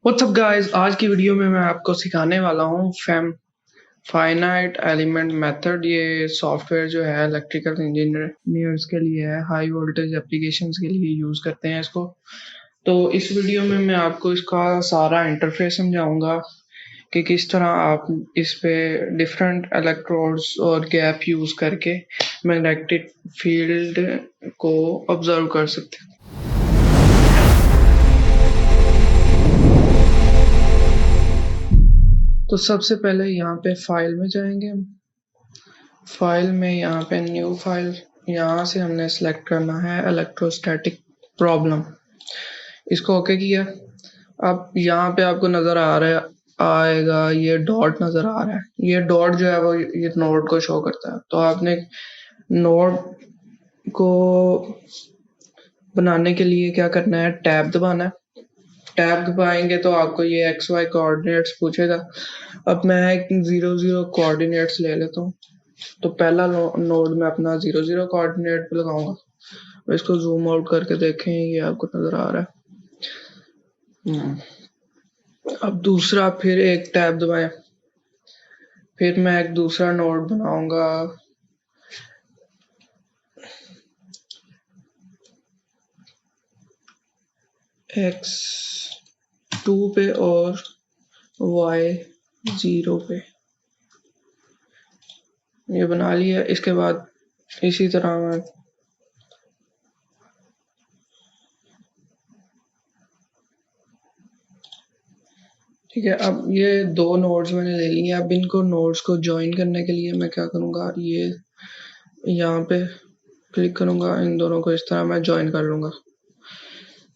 What's up guys, आज की video में मैं आपको सिखाने वाला हूँ फाइनाइट एलिमेंट मेथड। ये सॉफ्टवेयर जो है इलेक्ट्रिकल इंजीनियर्स के लिए है, हाई वोल्टेज एप्लीकेशंस के लिए यूज़ करते हैं इसको। तो इस वीडियो में मैं आपको इसका सारा इंटरफेस समझाऊंगा कि किस तरह आप इस पे डिफरेंट इलेक्ट्रोड्स और गैप यूज़ करके मैग्नेटिक फील्ड को ऑब्जर्व कर सकते हैं। तो सबसे पहले यहाँ पे फाइल में जाएंगे हम। फाइल में यहाँ पे न्यू फाइल, यहाँ से हमने सेलेक्ट करना है इलेक्ट्रोस्टैटिक प्रॉब्लम। इसको ओके किया। अब यहाँ पे आपको नज़र आ रहा है आएगा, ये डॉट नज़र आ रहा है। ये डॉट जो है वो ये नोड को शो करता है। तो आपने नोड को बनाने के लिए क्या करना है, टैब दबाना है। टैब दबाएंगे तो आपको ये एक्स वाई कोऑर्डिनेट्स पूछेगा। अब मैं एक 0 0 कोऑर्डिनेट्स ले लेता हूँ। तो पहला नोड में अपना 0 0 कोऑर्डिनेट पे लगाऊंगा। इसको जूम आउट करके देखें, ये आपको नजर आ रहा है। अब दूसरा, फिर एक टैब दबाएं। फिर मैं एक दूसरा नोड बनाऊंगा x2 पे और y0 पे। ये बना लिया। इसके बाद इसी तरह मैं ठीक है। अब ये दो नोड्स मैंने ले लिए। अब इनको नोड्स को ज्वाइन करने के लिए मैं क्या करूँगा, ये यहाँ पे क्लिक करूँगा, इन दोनों को इस तरह मैं ज्वाइन कर लूँगा।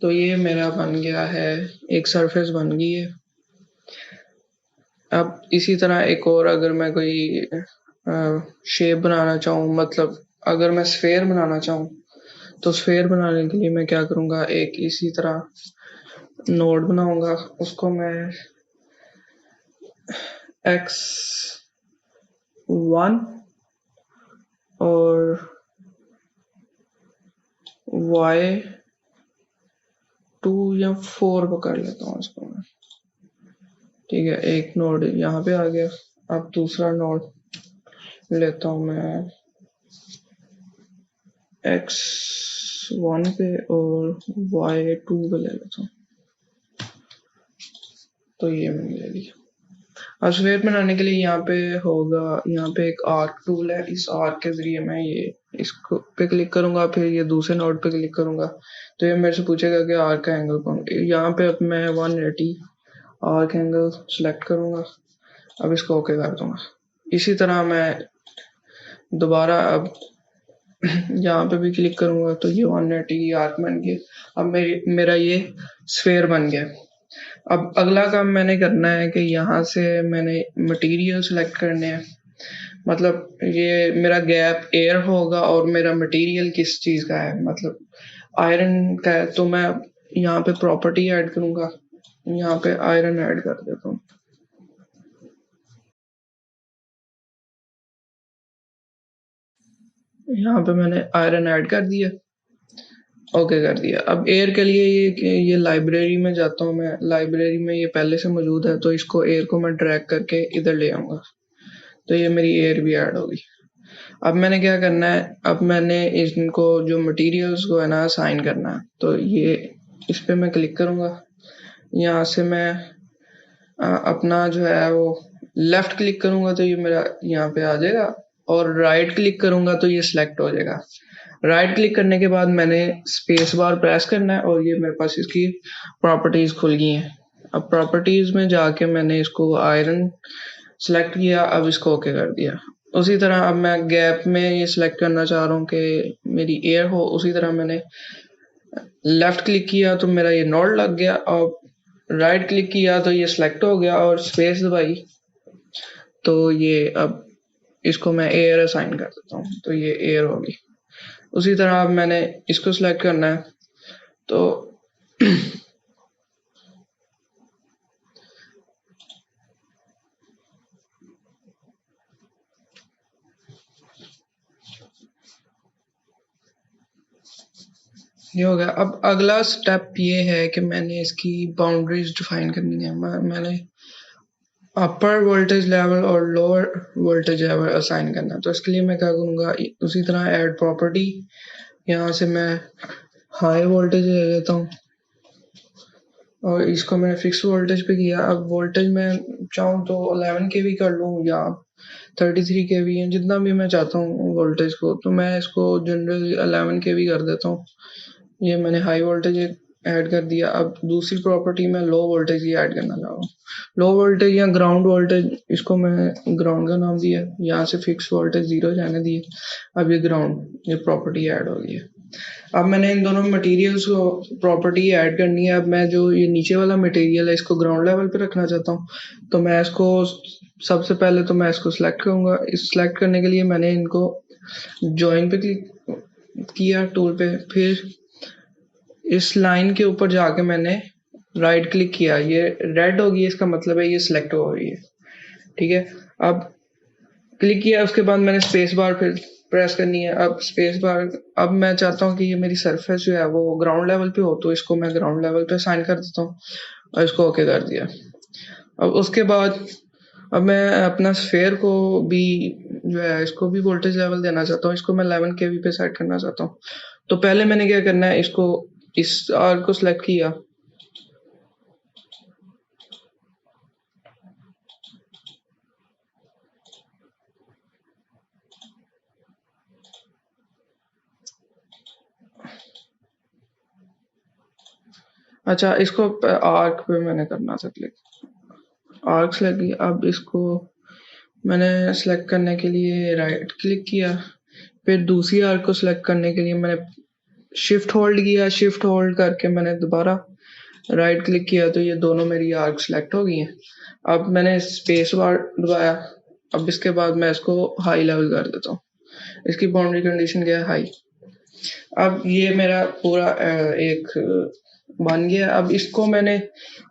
तो ये मेरा बन गया है, एक सरफेस बन गई है। अब इसी तरह एक और, अगर मैं कोई शेप बनाना चाहूँ, मतलब अगर मैं स्फेयर बनाना चाहूँ, तो स्फेयर बनाने के लिए मैं क्या करूँगा, एक इसी तरह नोड बनाऊँगा। उसको मैं x1 और y2 या 4 पकड़ लेता हूँ इसको मैं। ठीक है, एक नोड यहाँ पे आ गया। अब दूसरा नोड लेता हूँ मैं x1 पे और y2 पे ले लेता हूँ। तो ये मैंने ले लिया। अब स्फेयर बनाने के लिए यहाँ पे होगा, यहाँ पे एक आर्क टूल है। इस आर्क के जरिए मैं ये इसको पे क्लिक करूंगा, फिर ये दूसरे नोड पे क्लिक करूंगा। तो ये मेरे से पूछेगा कि आर्क का एंगल कौन। यहाँ पे अब मैं 180 आर्क एंगल सेलेक्ट करूंगा। अब इसको ओके कर दूंगा। इसी तरह मैं दोबारा अब यहाँ पे भी क्लिक करूंगा तो ये 180 आर्क बन गया। अब मेरा ये स्फेयर बन गया। अब अगला काम मैंने करना है कि यहाँ से मैंने मटेरियल सेलेक्ट करने हैं। मतलब ये मेरा गैप एयर होगा और मेरा मटेरियल किस चीज़ का है, मतलब आयरन का है। तो मैं यहाँ पे प्रॉपर्टी ऐड करूँगा, यहाँ पे आयरन ऐड कर देता हूँ। यहाँ पे मैंने आयरन ऐड कर दिया, ओके कर दिया। अब एयर के लिए ये लाइब्रेरी में जाता हूँ मैं। लाइब्रेरी में ये पहले से मौजूद है, तो इसको एयर को मैं ड्रैग करके इधर ले आऊँगा। तो ये मेरी एयर भी ऐड होगी। अब मैंने क्या करना है, अब मैंने इनको जो मटेरियल्स को है ना असाइन करना है। तो ये इस पे मैं क्लिक करूँगा। यहाँ से मैं अपना जो है वो लेफ्ट क्लिक करूँगा तो ये मेरा यहाँ पे आ जाएगा, और राइट क्लिक करूँगा तो ये सिलेक्ट हो जाएगा। राइट क्लिक करने के बाद मैंने स्पेस बार प्रेस करना है और ये मेरे पास इसकी प्रॉपर्टीज खुल गई हैं। अब प्रॉपर्टीज में जाके मैंने इसको आयरन सेलेक्ट किया। अब इसको ओके कर दिया। उसी तरह अब मैं गैप में ये सिलेक्ट करना चाह रहा हूँ कि मेरी एयर हो। उसी तरह मैंने लेफ्ट क्लिक किया तो मेरा ये नोड लग गया, और राइट क्लिक किया तो ये सिलेक्ट हो गया, और स्पेस दबाई तो ये अब इसको मैं एयर असाइन कर देता हूँ। तो ये एयर होगी। उसी तरह अब मैंने इसको सिलेक्ट करना है। तो ये हो गया। अब अगला स्टेप ये है कि मैंने इसकी बाउंड्रीज डिफाइन करनी है। मैंने अपर वोल्टेज लेवल और लोअर वोल्टेज लेवल असाइन करना है। तो इसके लिए मैं क्या करूँगा, उसी तरह ऐड प्रॉपर्टी, यहाँ से मैं हाई वोल्टेज ले लेता हूँ और इसको मैंने फिक्स वोल्टेज पे किया। अब वोल्टेज मैं चाहूँ तो 11 kV कर लूँ या 33 kV, जितना भी मैं चाहता हूँ वोल्टेज को, तो मैं इसको जनरली 11 kV कर देता हूँ। ये मैंने हाई वोल्टेज ऐड कर दिया। अब दूसरी प्रॉपर्टी में लो वोल्टेज ही ऐड करना चाहूँ। लो वोल्टेज या ग्राउंड वोल्टेज, इसको मैं ग्राउंड का नाम दिया, यहाँ से फिक्स वोल्टेज 0 जाने दिए। अब ये ग्राउंड, ये प्रॉपर्टी ऐड हो गई है। अब मैंने इन दोनों मटेरियल्स को प्रॉपर्टी ऐड करनी है। अब मैं जो ये नीचे वाला मटेरियल है इसको ग्राउंड लेवल पे रखना चाहता हूँ, तो मैं इसको सबसे पहले तो मैं इसको सिलेक्ट करूँगा। इस सिलेक्ट करने के लिए मैंने इनको जॉइन पे क्लिक किया टूल पे, फिर इस लाइन के ऊपर जाके मैंने राइट क्लिक किया। ये रेड होगी, इसका मतलब है ये सिलेक्ट हो रही है। ठीक है, अब क्लिक किया, उसके बाद मैंने स्पेस बार फिर प्रेस करनी है। अब स्पेस बार, अब मैं चाहता हूँ कि ये मेरी सरफेस जो है वो ग्राउंड लेवल पे हो, तो इसको मैं ग्राउंड लेवल पे असाइन कर देता हूँ और इसको ओके कर दिया। अब उसके बाद अब मैं अपना स्फेयर को भी जो है इसको भी वोल्टेज लेवल देना चाहता हूँ। इसको मैं 11 kV पे सेट करना चाहता हूँ। तो पहले मैंने क्या करना है, इसको इस आर्क को सिलेक्ट किया, अच्छा इसको आर्क पे मैंने करना था क्लिक, आर्क सेलेक्ट किया। अब इसको मैंने सेलेक्ट करने के लिए राइट क्लिक किया, फिर दूसरी आर्क को सिलेक्ट करने के लिए मैंने शिफ्ट होल्ड किया। शिफ्ट होल्ड करके मैंने दोबारा राइट क्लिक किया, तो ये दोनों मेरी आर्क सिलेक्ट हो गई हैं। अब मैंने स्पेस बार दबाया। अब इसके बाद मैं इसको हाई लेवल कर देता हूँ। इसकी बाउंड्री कंडीशन क्या है, हाई। अब ये मेरा पूरा एक बन गया। अब इसको मैंने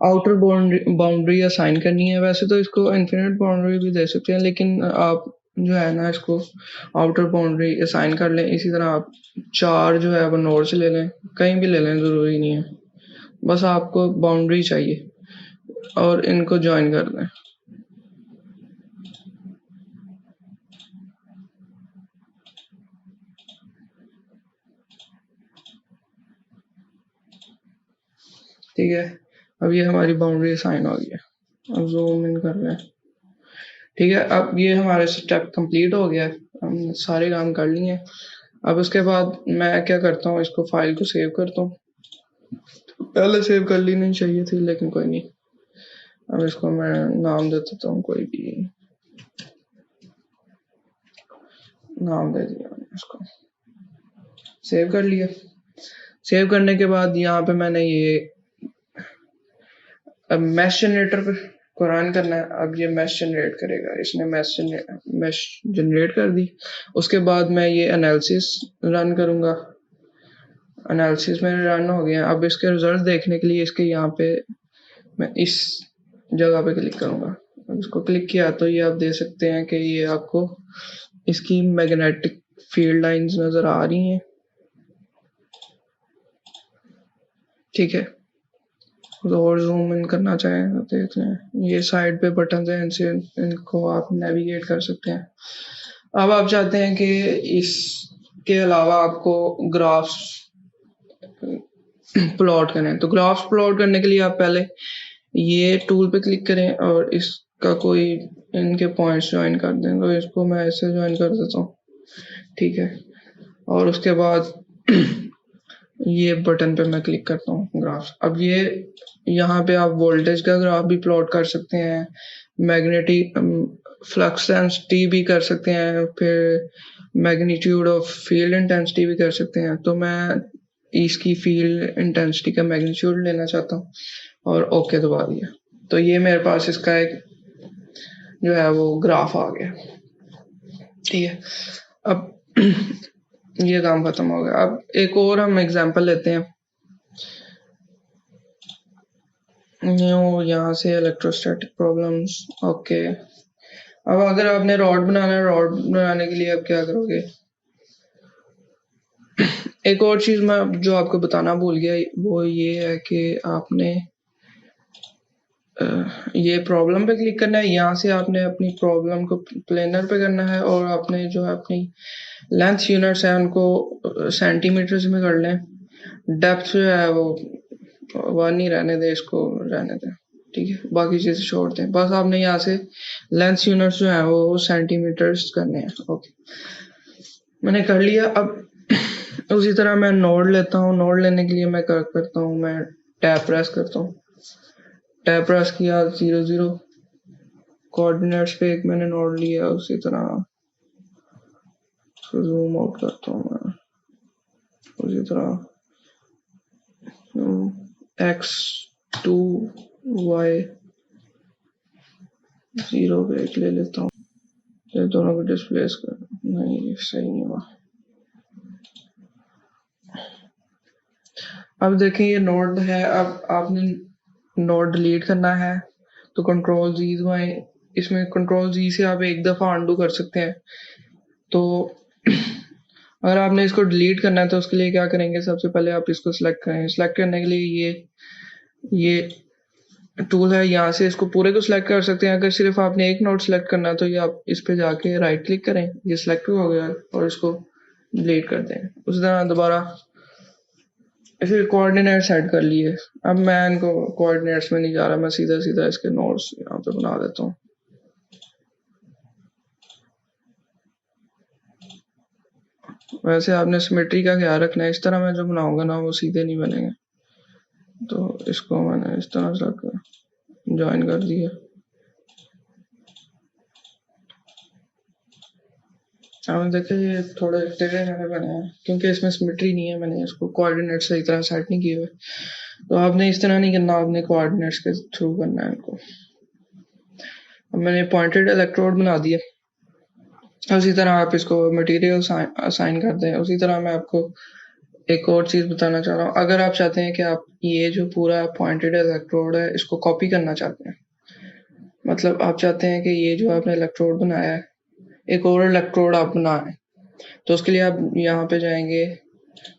आउटर बाउंड्री असाइन करनी है। वैसे तो इसको इन्फिनिट बाउंड्री भी दे सकते हैं, लेकिन आप जो है ना इसको आउटर बाउंड्री असाइन कर लें। इसी तरह आप 4 जो है वो नोड से ले लें, कहीं भी ले लें, ज़रूरी नहीं है, बस आपको बाउंड्री चाहिए और इनको ज्वाइन कर दें। ठीक है, अब ये हमारी बाउंड्री असाइन हो गई है। अब जूम इन कर रहे हैं। ठीक है, अब ये हमारे स्टेप कंप्लीट हो गया, हम सारे काम कर लिए। अब उसके बाद मैं क्या करता हूँ, इसको फाइल को सेव करता हूँ। पहले सेव कर लेनी चाहिए थी, लेकिन कोई नहीं। अब इसको मैं नाम दे देता हूँ, कोई भी नाम दे दिया मैंने, इसको सेव कर लिया। सेव करने के बाद यहाँ पे मैंने ये अब मैश जनरेटर को रन करना है। अब ये मैश जनरेट करेगा, इसने मैश जनरेट कर दी। उसके बाद मैं ये एनालिसिस रन करूँगा। एनालिसिस मेरे रन हो गया। अब इसके रिजल्ट देखने के लिए इसके यहाँ पे मैं इस जगह पे क्लिक करूँगा। अब इसको क्लिक किया तो ये आप देख सकते हैं कि ये आपको इसकी मैग्नेटिक फील्ड लाइंस नज़र आ रही हैं। ठीक है, और जूम इन करना चाहें तो देख लें, ये साइड पे बटन है, इनसे इनको आप नेविगेट कर सकते हैं। अब आप चाहते हैं कि इसके अलावा आपको ग्राफ्स प्लॉट करें, तो ग्राफ्स प्लॉट करने के लिए आप पहले ये टूल पे क्लिक करें और इसका कोई इनके पॉइंट्स ज्वाइन कर दें। तो इसको मैं ऐसे ज्वाइन कर देता हूँ। ठीक है, और उसके बाद ये बटन पे मैं क्लिक करता हूँ ग्राफ। अब ये यहाँ पे आप वोल्टेज का ग्राफ भी प्लॉट कर सकते हैं, मैग्नेटिक फ्लक्स डेंसिटी भी कर सकते हैं, फिर मैग्नीट्यूड ऑफ फील्ड इंटेंसिटी भी कर सकते हैं। तो मैं इसकी फील्ड इंटेंसिटी का मैग्नीट्यूड लेना चाहता हूँ और ओके दबा दिया। तो ये मेरे पास इसका एक जो है वो ग्राफ आ गया। ठीक है, अब ये काम खत्म हो गया। अब एक और हम एग्जांपल लेते हैं। यहाँ से इलेक्ट्रोस्टैटिक प्रॉब्लम्स, ओके। अब अगर आपने रॉड बनाना है, रॉड बनाने के लिए आप क्या करोगे, एक और चीज़ मैं जो आपको बताना भूल गया वो ये है कि आपने ये प्रॉब्लम पे क्लिक करना है। यहाँ से आपने अपनी प्रॉब्लम को प्लेनर पे करना है और आपने जो है अपनी लेंथ यूनिट्स है उनको सेंटीमीटर्स में कर लें। डेप्थ जो है वो 1 ही रहने दें, इसको रहने दें, ठीक है, बाकी चीज़ें छोड़ दें। बस आपने यहाँ से लेंथ यूनिट्स जो है वो सेंटीमीटर्स करने हैं। ओके, मैंने कर लिया। अब उसी तरह मैं नोड लेता हूँ। नोड लेने के लिए मैं क्या करता हूँ, मैं टैब प्रेस करता हूँ। टैब प्रेस किया, 0 0 कोऑर्डिनेट्स पे एक मैंने नोड लिया। उसी तरह जूम आउट करता हूँ मैं। उसी तरह x2 y0 पे एक ले लेता हूँ। ये दोनों को डिस्प्लेस कर, नहीं ये सही नहीं हुआ। अब देखें ये नोड है। अब आपने नोड डिलीट करना है तो कंट्रोल जी दबाएं। इसमें कंट्रोल जी से आप एक दफ़ा अनडू कर सकते हैं। तो अगर आपने इसको डिलीट करना है तो उसके लिए क्या करेंगे, सबसे पहले आप इसको सिलेक्ट करें। सिलेक्ट करने के लिए ये टूल है, यहाँ से इसको पूरे को सिलेक्ट कर सकते हैं। अगर सिर्फ आपने एक नोड सिलेक्ट करना है तो ये आप इस पे जाके राइट क्लिक करें, ये सिलेक्ट हो गया, और इसको डिलीट कर दें। उस तरह दोबारा फिर कोऑर्डिनेट सेट कर लिए। अब मैं इनको कोऑर्डिनेट्स में नहीं जा रहा, मैं सीधा सीधा इसके नोड्स यहाँ पे बना देता हूँ। वैसे आपने सिमेट्री का ख्याल रखना है। इस तरह मैं जो बनाऊंगा ना वो सीधे नहीं बनेंगे। तो इसको मैंने इस तरह से ज्वाइन कर दिया। आपने देखा ये थोड़े टेढ़े मेढ़े बने हैं क्योंकि इसमें सिमेट्री नहीं है। मैंने इसको कोऑर्डिनेट सही तरह सेट नहीं किए हुए। तो आपने इस तरह नहीं करना, आपने कोऑर्डिनेट्स के थ्रू करना है इनको। अब मैंने पॉइंटेड इलेक्ट्रोड बना दिया। उसी तरह आप इसको मटेरियल असाइन कर दें। उसी तरह मैं आपको एक और चीज़ बताना चाह रहा हूँ। अगर आप चाहते हैं कि आप ये जो पूरा पॉइंटेड इलेक्ट्रोड है इसको कॉपी करना चाहते हैं, मतलब आप चाहते हैं कि ये जो आपने इलेक्ट्रोड बनाया है एक और इलेक्ट्रोड आप बनाएं, तो उसके लिए आप यहाँ पे जाएंगे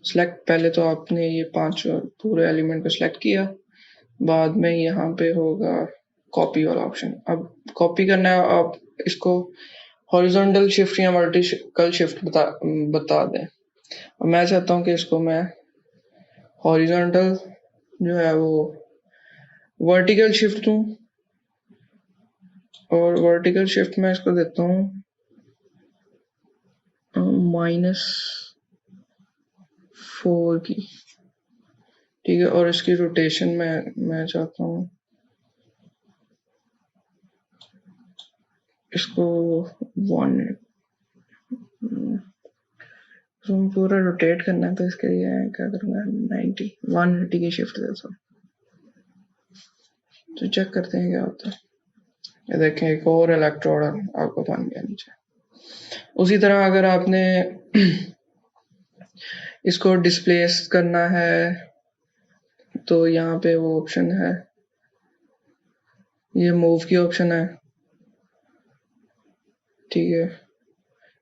सिलेक्ट। पहले तो आपने ये 5 पूरे एलिमेंट को सिलेक्ट किया, बाद में यहाँ पे होगा कॉपी वाला ऑप्शन। अब कॉपी करना है, आप इसको हॉरिजॉन्टल शिफ्ट या वर्टिकल शिफ्ट बता दें। मैं चाहता हूँ कि इसको मैं हॉरिजॉन्टल जो है वो वर्टिकल शिफ्ट दूँ, और वर्टिकल शिफ्ट मैं इसको देता हूँ -4 की, ठीक है। और इसकी रोटेशन मैं चाहता हूँ इसको 1 पूरा रोटेट करना है। तो इसके लिए क्या करूँगा, 180 की शिफ्ट देता हूँ। तो चेक करते हैं क्या होता है। ये देखें एक और इलेक्ट्रोड आपको बन गया नीचे। उसी तरह अगर आपने इसको डिस्प्लेस करना है तो यहाँ पे वो ऑप्शन है, ये मूव की ऑप्शन है, ठीक है।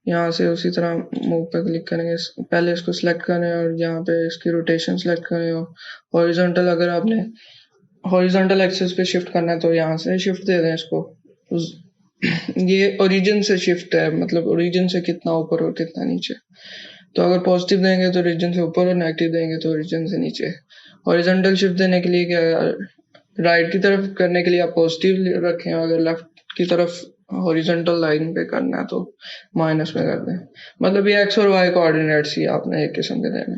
यहाँ से उसी तरह मूव पे क्लिक करेंगे। पहले इसको सिलेक्ट करें और यहाँ पे इसकी रोटेशन सिलेक्ट करें। और हॉरिजॉन्टल अगर आपने हॉरिजॉन्टल एक्सिस पे शिफ्ट करना है तो यहाँ से शिफ्ट दे दें इसको। ये ओरिजिन से शिफ्ट है, मतलब ओरिजिन से कितना ऊपर और कितना नीचे। तो अगर पॉजिटिव देंगे तो ओरिजिन से ऊपर और नेगेटिव देंगे तो ओरिजिन से नीचे। हॉरिजॉन्टल शिफ्ट देने के लिए क्या, राइट की तरफ करने के लिए आप पॉजिटिव रखें, अगर लेफ्ट की तरफ हॉरिजॉन्टल लाइन पे करना है तो माइनस में कर दें। मतलब ये एक्स और वाई कोऑर्डिनेट्स ही आपने एक किस्म के देने।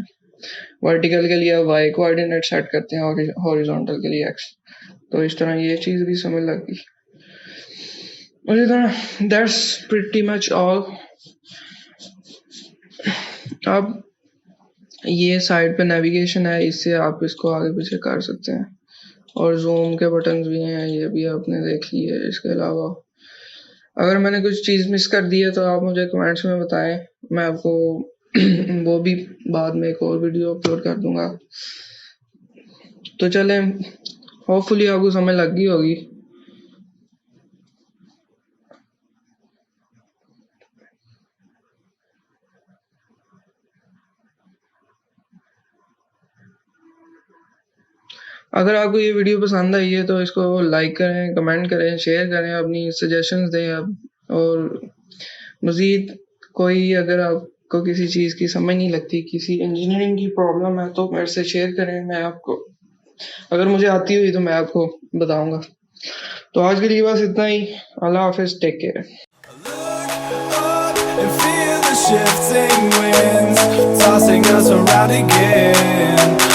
वर्टिकल के लिए वाई कोऑर्डिनेट सेट करते हैं और हॉरिजॉन्टल के लिए एक्स। तो इस तरह ये चीज़ भी समझ लग गई। उसी तरह दैट्स प्रिटी मच ऑल। अब ये साइड पे नेविगेशन है, इससे आप इसको आगे पीछे कर सकते हैं। और जूम के बटन्स भी हैं, ये भी आपने देख लिए। इसके अलावा अगर मैंने कुछ चीज़ मिस कर दी है तो आप मुझे कमेंट्स में बताएं, मैं आपको वो भी बाद में एक और वीडियो अपलोड कर दूंगा। तो चलें, होपफुली आपको समझ लग गई होगी। अगर आपको ये वीडियो पसंद आई है तो इसको लाइक करें, कमेंट करें, शेयर करें, अपनी सजेशंस दें आप। और मज़ीद कोई अगर आपको किसी चीज़ की समझ नहीं लगती, किसी इंजीनियरिंग की प्रॉब्लम है तो मेरे से शेयर करें, मैं आपको अगर मुझे आती हुई तो मैं आपको बताऊंगा। तो आज के लिए बस इतना ही। अल्लाह हाफिज़, take care. And feel the shifting winds tossing us around again.